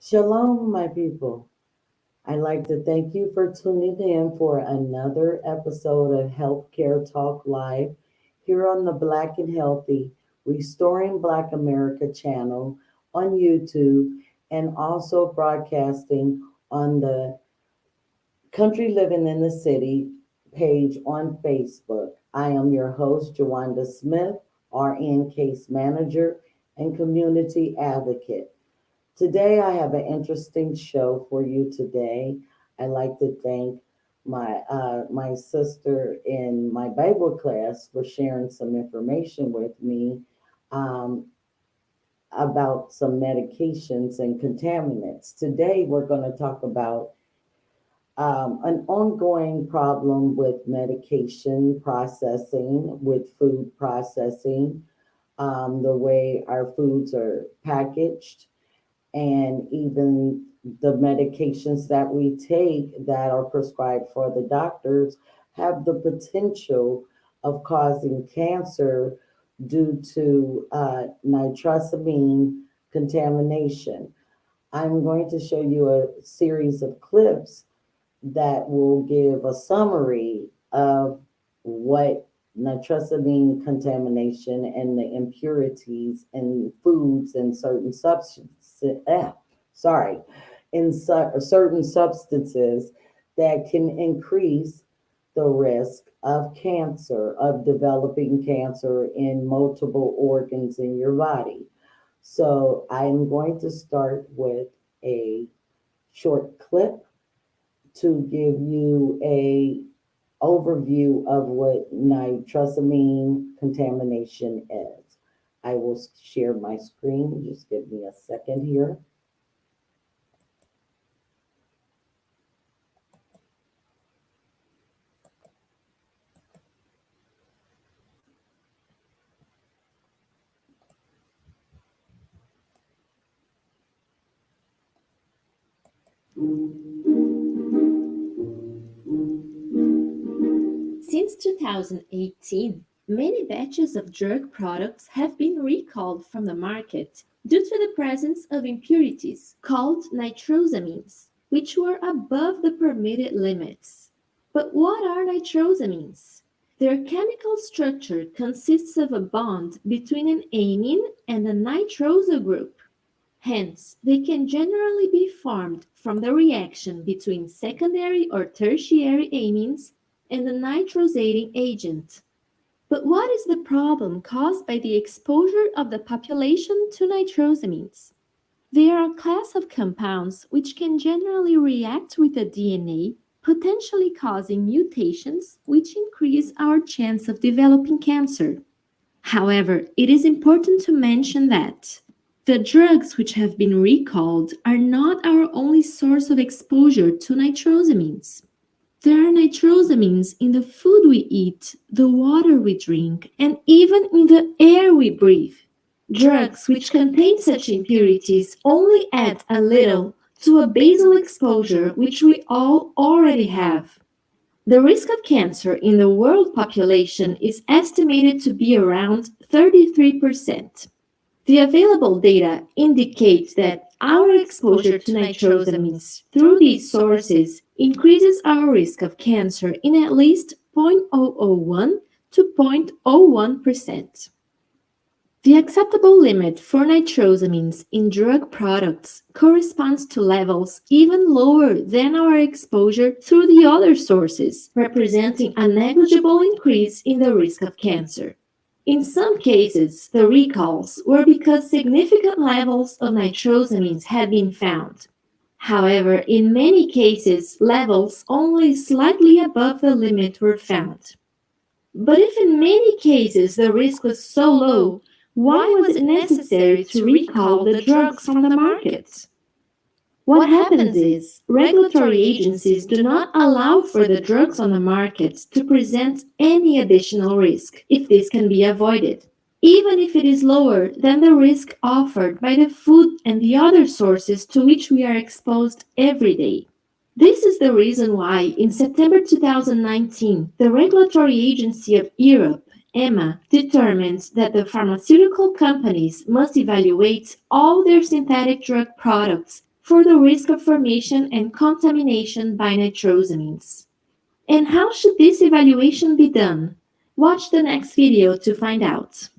Shalom, my people. I'd like to thank you for tuning in for another episode of Healthcare Talk Live here on the Black and Healthy Restoring Black America channel on YouTube and also broadcasting on the Country Living in the City page on Facebook. I am your host, Jawanda Smith, RN Case Manager and Community Advocate. Today, I have an interesting show for you today. I like to thank my sister in my Bible class for sharing some information with me um, about some medications and contaminants. Today, we're going to talk about an ongoing problem with medication processing, with food processing, the way our foods are packaged and even the medications that we take that are prescribed for the doctors have the potential of causing cancer due to nitrosamine contamination. I'm going to show you a series of clips that will give a summary of what nitrosamine contamination and the impurities in foods and certain substances, certain substances that can increase the risk of cancer, of developing cancer in multiple organs in your body. So I'm going to start with a short clip to give you a overview of what nitrosamine contamination is. I will share my screen. Just give me a second here. Since 2018, many batches of drug products have been recalled from the market due to the presence of impurities called nitrosamines, which were above the permitted limits. But what are nitrosamines? Their chemical structure consists of a bond between an amine and a nitroso group. Hence, they can generally be formed from the reaction between secondary or tertiary amines and the nitrosating agent. But what is the problem caused by the exposure of the population to nitrosamines? They are a class of compounds which can generally react with the DNA, potentially causing mutations which increase our chance of developing cancer. However, it is important to mention that the drugs which have been recalled are not our only source of exposure to nitrosamines. There are nitrosamines in the food we eat, the water we drink, and even in the air we breathe. Drugs which contain such impurities only add a little to a basal exposure which we all already have. The risk of cancer in the world population is estimated to be around 33%. The available data indicates that our exposure to nitrosamines through these sources increases our risk of cancer in at least 0.001 to 0.01%. The acceptable limit for nitrosamines in drug products corresponds to levels even lower than our exposure through the other sources, representing a negligible increase in the risk of cancer. In some cases, the recalls were because significant levels of nitrosamines had been found. However, in many cases, levels only slightly above the limit were found. But if in many cases the risk was so low, why was it necessary to recall the drugs from the market? What happens is, regulatory agencies do not allow for the drugs on the market to present any additional risk if this can be avoided, even if it is lower than the risk offered by the food and the other sources to which we are exposed every day. This is the reason why, in September 2019, the Regulatory Agency of Europe, EMA, determined that the pharmaceutical companies must evaluate all their synthetic drug products for the risk of formation and contamination by nitrosamines. And how should this evaluation be done? Watch the next video to find out.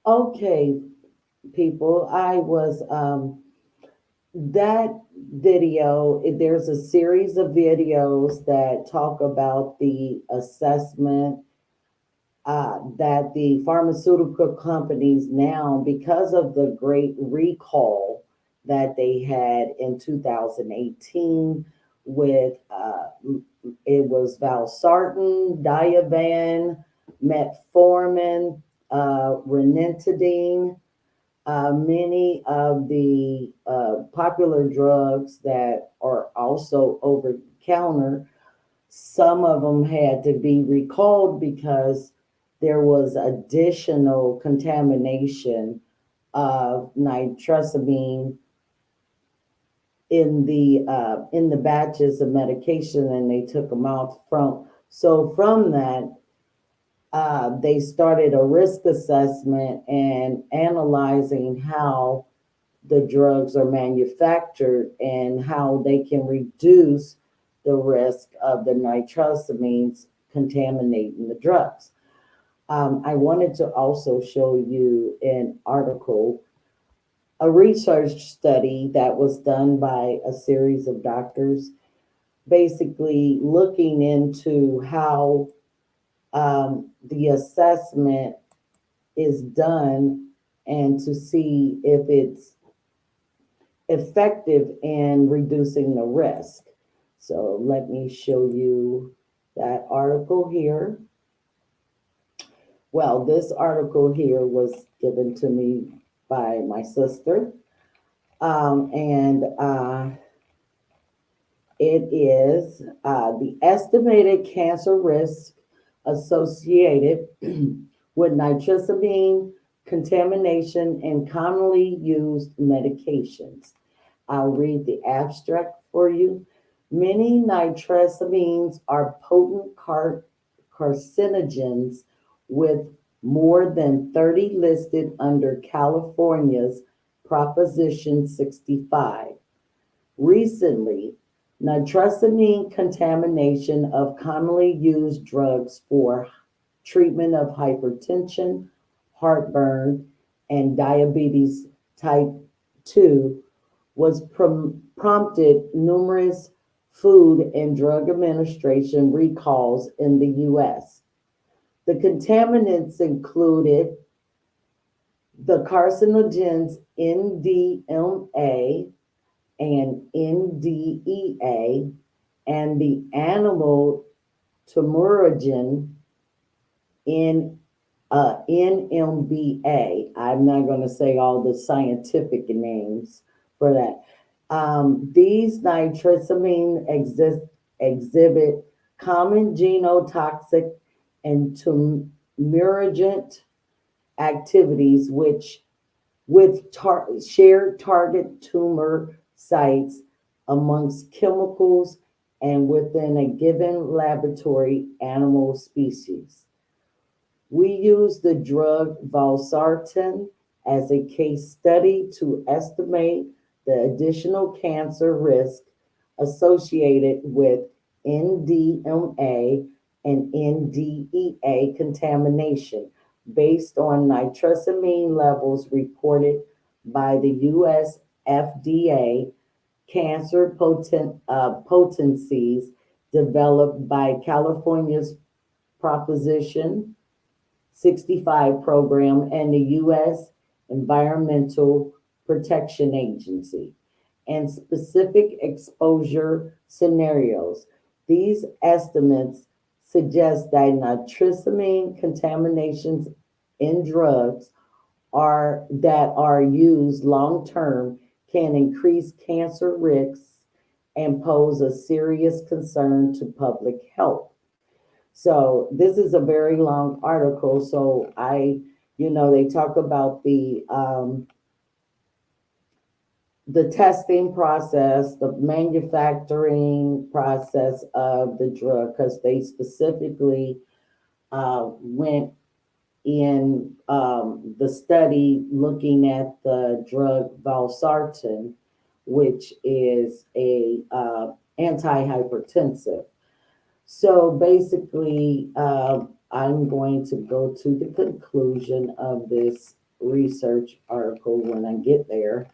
Okay, people, I was that video, there's a series of videos that talk about the assessment that the pharmaceutical companies now, because of the great recall that they had in 2018 with, it was valsartan, diavan, metformin, ranitidine, many of the popular drugs that are also over the counter, some of them had to be recalled because there was additional contamination of nitrosamine in the batches of medication, and they took them out from. So from that, they started a risk assessment and analyzing how the drugs are manufactured and how they can reduce the risk of the nitrosamines contaminating the drugs. I wanted to also show you an article, a research study that was done by a series of doctors, basically looking into how the assessment is done and to see if it's effective in reducing the risk. So let me show you that article here. Well, this article here was given to me by my sister, and it is the estimated cancer risk associated with nitrosamine contamination in commonly used medications. I'll read the abstract for you. Many nitrosamines are potent carcinogens with more than 30 listed under California's Proposition 65. Recently, nitrosamine contamination of commonly used drugs for treatment of hypertension, heartburn, and diabetes type 2 was prompted numerous Food and Drug Administration recalls in the U.S. The contaminants included the carcinogens NDMA and NDEA and the animal tumorigen in NMBA. I'm not going to say all the scientific names for that. These nitrosamine exhibit common genotoxic and tumorigent activities, which with shared target tumor sites amongst chemicals and within a given laboratory animal species. We use the drug valsartan as a case study to estimate the additional cancer risk associated with NDMA and NDEA contamination based on nitrosamine levels reported by the U.S. FDA cancer potencies developed by California's Proposition 65 program and the U.S. Environmental Protection Agency, and specific exposure scenarios. These estimates suggest that nitrosamine contaminations in drugs that are used long term can increase cancer risks and pose a serious concern to public health. So this is a very long article. So they talk about the testing process, the manufacturing process of the drug, because they specifically went in the study looking at the drug valsartan, which is a antihypertensive. So basically, I'm going to go to the conclusion of this research article when I get there.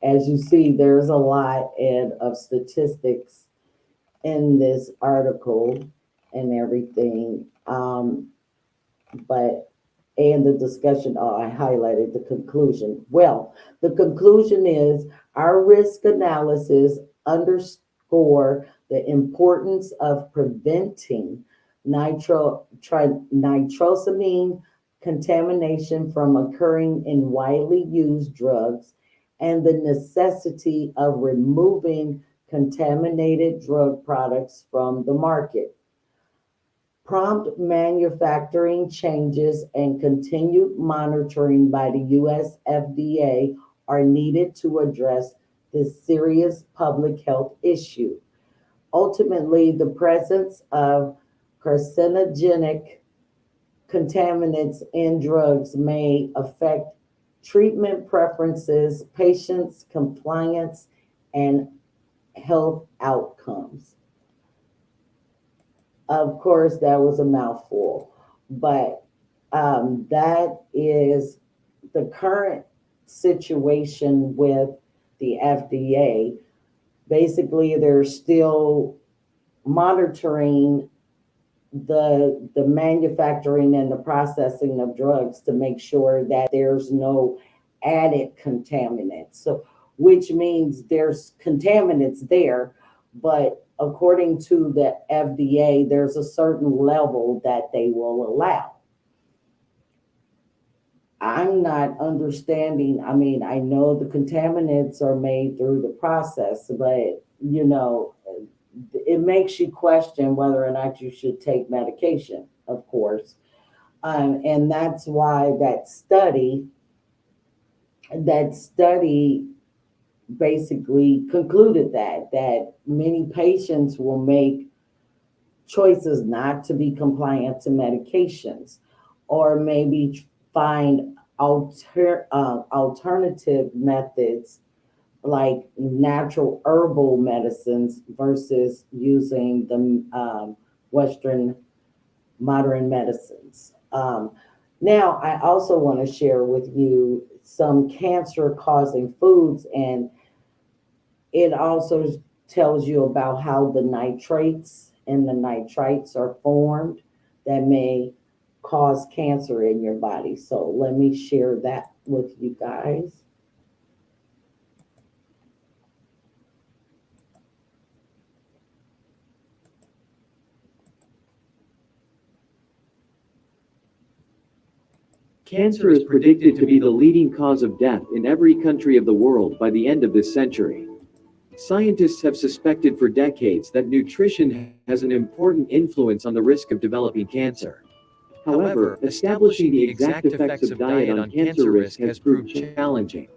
As you see, there's a lot of statistics in this article and everything. But and the discussion, I highlighted the conclusion. Well, the conclusion is our risk analysis underscore the importance of preventing nitrosamine contamination from occurring in widely used drugs and the necessity of removing contaminated drug products from the market. Prompt manufacturing changes and continued monitoring by the US FDA are needed to address this serious public health issue. Ultimately, the presence of carcinogenic contaminants in drugs may affect treatment preferences, patients' compliance, and health outcomes. Of course, that was a mouthful, but that is the current situation with the FDA. Basically, they're still monitoring the manufacturing and the processing of drugs to make sure that there's no added contaminants. So, which means there's contaminants there, but according to the FDA, there's a certain level that they will allow. I'm not understanding. I mean, I know the contaminants are made through the process, but it makes you question whether or not you should take medication, of course. And that's why that study basically concluded that many patients will make choices not to be compliant to medications, or maybe find alternative methods like natural herbal medicines versus using the Western modern medicines. Now, I also want to share with you some cancer causing foods, and it also tells you about how the nitrates and the nitrites are formed that may cause cancer in your body. So let me share that with you guys. Cancer is predicted to be the leading cause of death in every country of the world by the end of this century. Scientists have suspected for decades that nutrition has an important influence on the risk of developing cancer. However, establishing the exact effects of diet on cancer risk has proved challenging.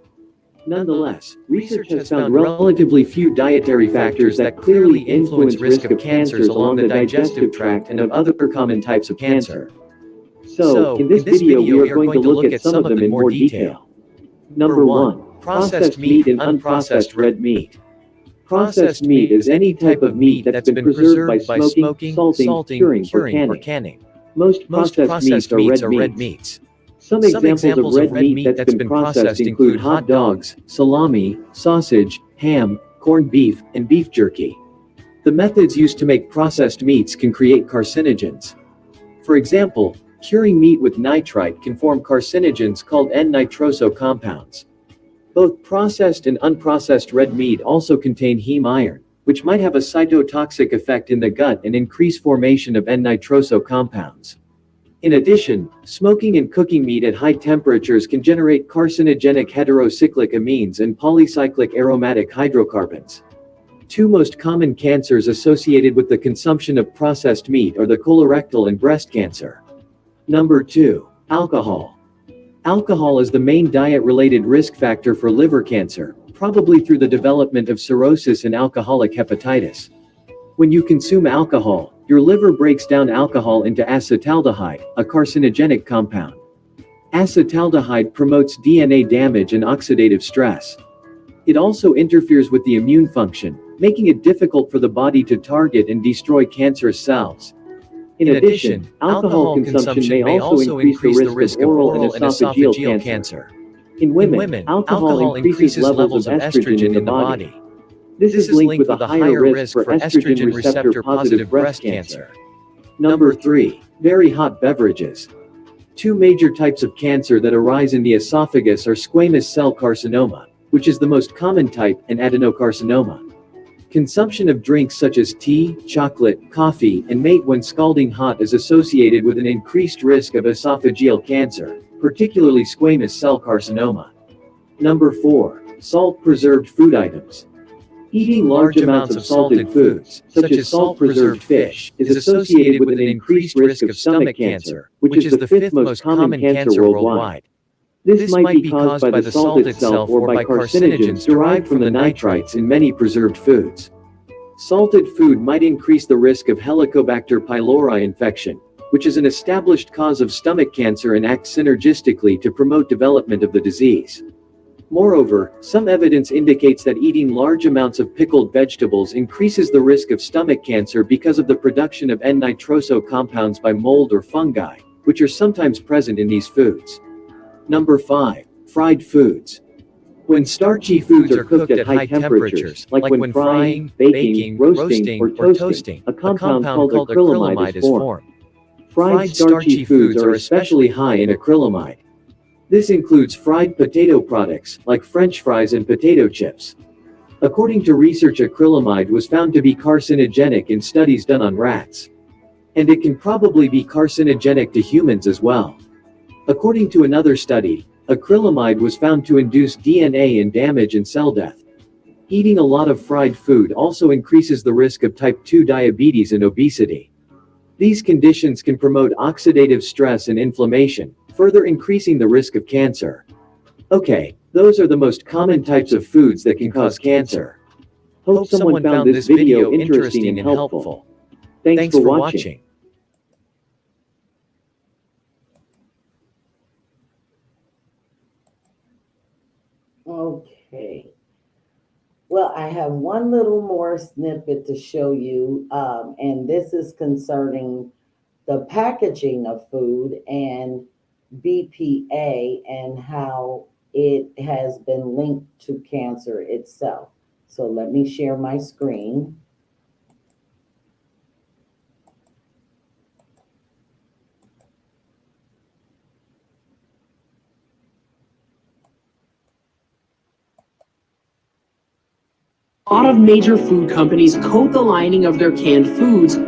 Nonetheless, research has found relatively few dietary factors that clearly influence risk of cancers along the digestive tract and of other common types of cancer. So, in this video we are going to look at some of them in more detail. Number 1. Processed meat and unprocessed red meat. Processed meat is any type of meat that's been preserved by smoking, salting, curing, or canning. Most processed meats are red meats. Some examples of red meat that's been processed include hot dogs, salami, sausage, ham, corned beef, and beef jerky. The methods used to make processed meats can create carcinogens. For example, curing meat with nitrite can form carcinogens called N-nitroso compounds. Both processed and unprocessed red meat also contain heme iron, which might have a cytotoxic effect in the gut and increase formation of N-nitroso compounds. In addition, smoking and cooking meat at high temperatures can generate carcinogenic heterocyclic amines and polycyclic aromatic hydrocarbons. Two most common cancers associated with the consumption of processed meat are the colorectal and breast cancer. Number 2. Alcohol. Alcohol is the main diet-related risk factor for liver cancer, probably through the development of cirrhosis and alcoholic hepatitis. When you consume alcohol, your liver breaks down alcohol into acetaldehyde, a carcinogenic compound. Acetaldehyde promotes DNA damage and oxidative stress. It also interferes with the immune function, making it difficult for the body to target and destroy cancerous cells. In addition, alcohol consumption may also increase the risk of oral and esophageal cancer. In women, alcohol increases levels of estrogen in the body. This is linked with a higher risk for estrogen receptor-positive breast cancer. Number 3. Very hot beverages. Two major types of cancer that arise in the esophagus are squamous cell carcinoma, which is the most common type, and adenocarcinoma. Consumption of drinks such as tea, chocolate, coffee, and mate when scalding hot is associated with an increased risk of esophageal cancer, particularly squamous cell carcinoma. Number 4. Salt-preserved food items. Eating large amounts of salted foods, such as salt-preserved fish, is associated with an increased risk of stomach cancer, which is the fifth most common cancer worldwide. This might be caused by the salt itself or by carcinogens derived from the nitrites in many preserved foods. Salted food might increase the risk of Helicobacter pylori infection, which is an established cause of stomach cancer and acts synergistically to promote development of the disease. Moreover, some evidence indicates that eating large amounts of pickled vegetables increases the risk of stomach cancer because of the production of N-nitroso compounds by mold or fungi, which are sometimes present in these foods. Number 5. Fried foods. When starchy foods are cooked at high temperatures, like when frying, baking, roasting, or toasting, a compound called acrylamide is formed. Fried starchy foods are especially high in acrylamide. This includes fried potato products, like French fries and potato chips. According to research, acrylamide was found to be carcinogenic in studies done on rats. And it can probably be carcinogenic to humans as well. According to another study, acrylamide was found to induce DNA and damage and cell death. Eating a lot of fried food also increases the risk of type 2 diabetes and obesity. These conditions can promote oxidative stress and inflammation, further increasing the risk of cancer. Okay, those are the most common types of foods that can cause cancer. Hope someone found this video interesting and helpful. Thanks for watching. Okay. Well, I have one little more snippet to show you, and this is concerning the packaging of food and BPA and how it has been linked to cancer itself. So let me share my screen. A lot of major food companies coat the lining of their canned foods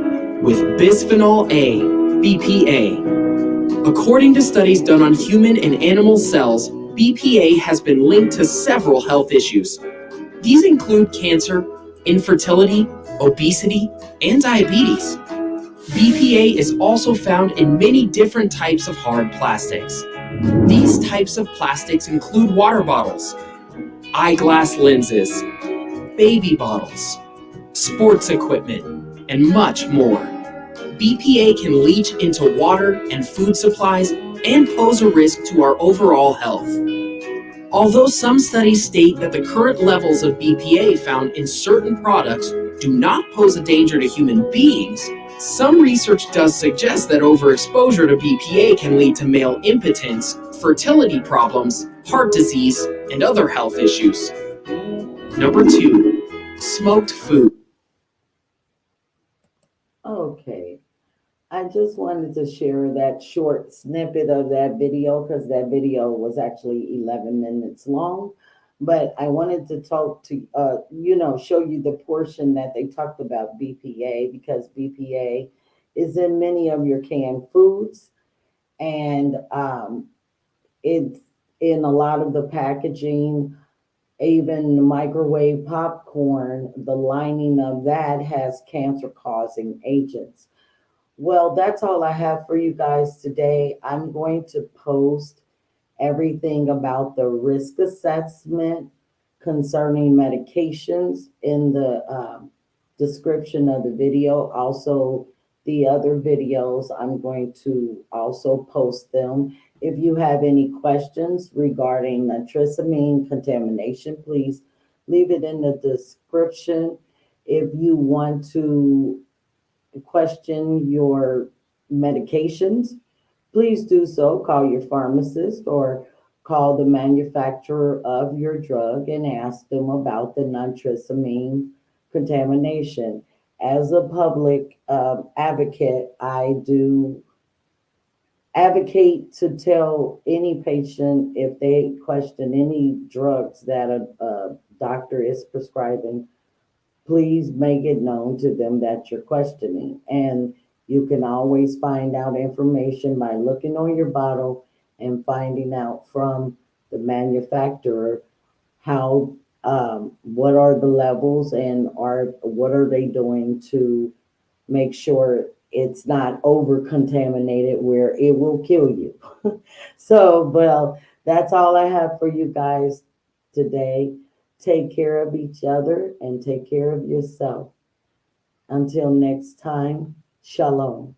with bisphenol A, BPA. According to studies done on human and animal cells, BPA has been linked to several health issues. These include cancer, infertility, obesity, and diabetes. BPA is also found in many different types of hard plastics. These types of plastics include water bottles, eyeglass lenses, baby bottles, sports equipment, and much more. BPA can leach into water and food supplies and pose a risk to our overall health. Although some studies state that the current levels of BPA found in certain products do not pose a danger to human beings, some research does suggest that overexposure to BPA can lead to male impotence, fertility problems, heart disease, and other health issues. Number 2, smoked food. Okay. I just wanted to share that short snippet of that video because that video was actually 11 minutes long. But I wanted to talk to, show you the portion that they talked about BPA because BPA is in many of your canned foods and it's in a lot of the packaging, even the microwave popcorn, the lining of that has cancer causing agents. Well, that's all I have for you guys today. I'm going to post everything about the risk assessment concerning medications in the description of the video. Also, the other videos, I'm going to also post them. If you have any questions regarding nitrosamine contamination, please leave it in the description. If you want to question your medications, please do so. Call your pharmacist or call the manufacturer of your drug and ask them about the nitrosamine contamination. As a public advocate, I do advocate to tell any patient if they question any drugs that a doctor is prescribing, please make it known to them that you're questioning. And you can always find out information by looking on your bottle and finding out from the manufacturer how what are the levels and are what are they doing to make sure it's not over contaminated where it will kill you. So, well, that's all I have for you guys today. Take care of each other and take care of yourself. Until next time, shalom.